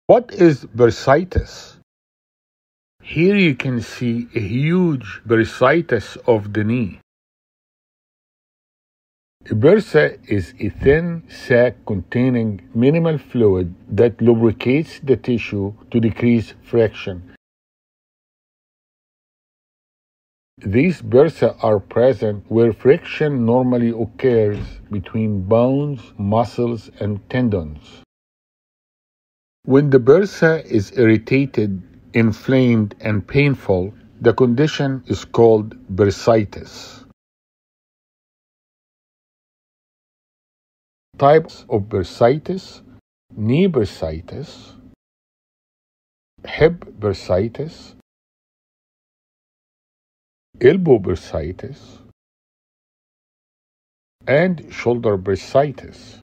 What is bursitis? Here you can see a huge bursitis of the knee. A bursa is a thin sac containing minimal fluid that lubricates the tissue to decrease friction. These bursa are present where friction normally occurs between bones, muscles, and tendons. When the bursa is irritated, inflamed, and painful, the condition is called bursitis. Types of bursitis: knee bursitis, hip bursitis, elbow bursitis, and shoulder bursitis.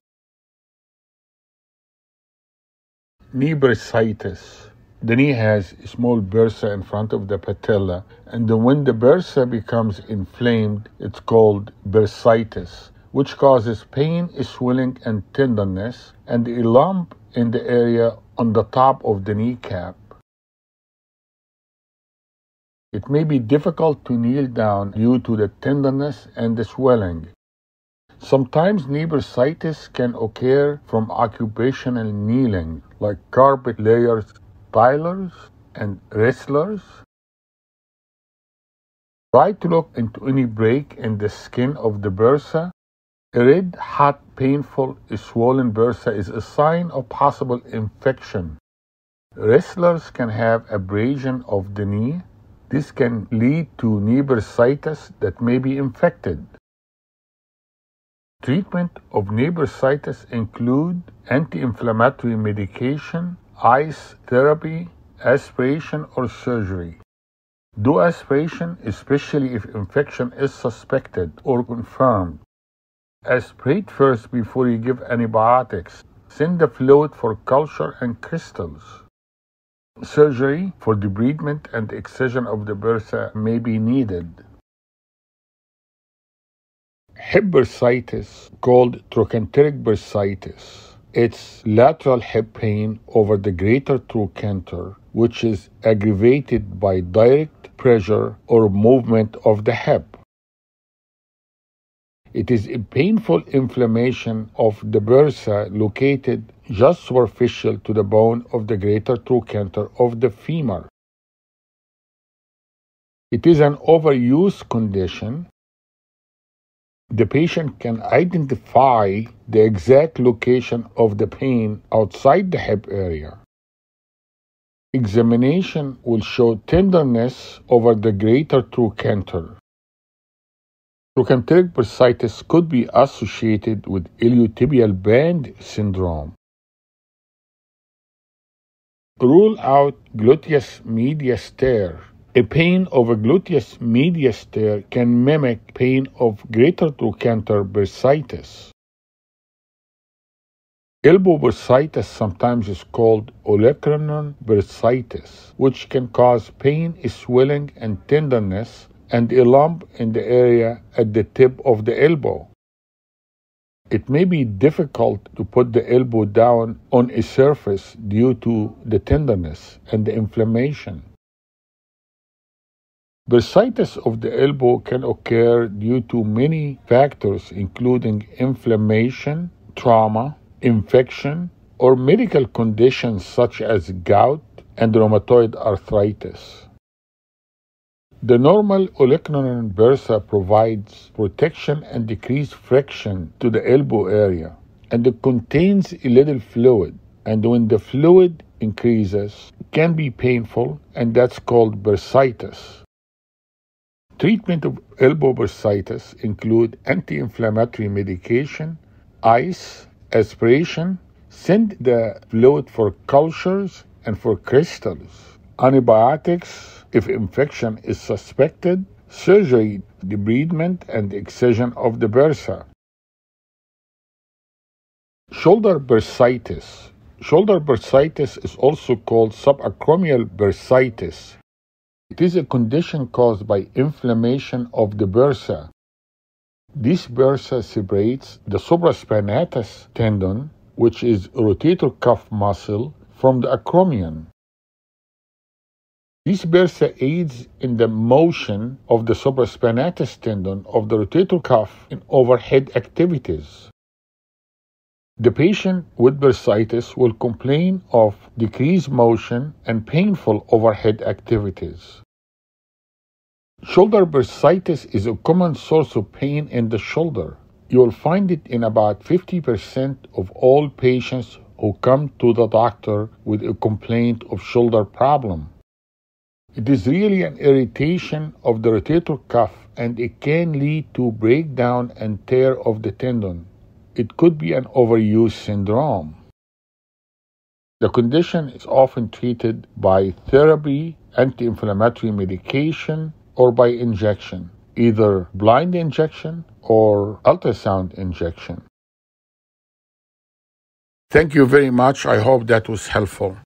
Knee bursitis. The knee has a small bursa in front of the patella, and when the bursa becomes inflamed, it's called bursitis, which causes pain, swelling, and tenderness, and a lump in the area on the top of the kneecap. It may be difficult to kneel down due to the tenderness and the swelling. Sometimes knee bursitis can occur from occupational kneeling, like carpet layers, tilers, and wrestlers. Try to look into any break in the skin of the bursa. A red, hot, painful, swollen bursa is a sign of possible infection. Wrestlers can have abrasion of the knee. This can lead to knee bursitis that may be infected. Treatment of knee bursitis include anti-inflammatory medication, ice therapy, aspiration, or surgery. Do aspiration, especially if infection is suspected or confirmed. Aspirate first before you give antibiotics. Send the fluid for culture and crystals. Surgery for debridement and excision of the bursa may be needed. Hip bursitis, called trochanteric bursitis. It's lateral hip pain over the greater trochanter, which is aggravated by direct pressure or movement of the hip. It is a painful inflammation of the bursa located just superficial to the bone of the greater trochanter of the femur. It is an overuse condition. The patient can identify the exact location of the pain outside the hip area. Examination will show tenderness over the greater trochanter. Trochanteric bursitis could be associated with iliotibial band syndrome. Rule out gluteus medius tear. A pain of a gluteus medius tear can mimic pain of greater trochanter bursitis. Elbow bursitis sometimes is called olecranon bursitis, which can cause pain, swelling, and tenderness, and a lump in the area at the tip of the elbow. It may be difficult to put the elbow down on a surface due to the tenderness and the inflammation. Bursitis of the elbow can occur due to many factors, including inflammation, trauma, infection, or medical conditions such as gout and rheumatoid arthritis. The normal olecranon bursa provides protection and decreased friction to the elbow area, and it contains a little fluid, and when the fluid increases, it can be painful, and that's called bursitis. Treatment of elbow bursitis include anti-inflammatory medication, ice, aspiration, send the fluid for cultures and for crystals, antibiotics if infection is suspected, surgery, debridement, and excision of the bursa. Shoulder bursitis. Shoulder bursitis is also called subacromial bursitis. It is a condition caused by inflammation of the bursa. This bursa separates the supraspinatus tendon, which is rotator cuff muscle, from the acromion. This bursa aids in the motion of the supraspinatus tendon of the rotator cuff in overhead activities. The patient with bursitis will complain of decreased motion and painful overhead activities. Shoulder bursitis is a common source of pain in the shoulder. You will find it in about 50% of all patients who come to the doctor with a complaint of shoulder problem. It is really an irritation of the rotator cuff, and it can lead to breakdown and tear of the tendon. It could be an overuse syndrome. The condition is often treated by therapy, anti-inflammatory medication, or by injection, either blind injection or ultrasound injection. Thank you very much. I hope that was helpful.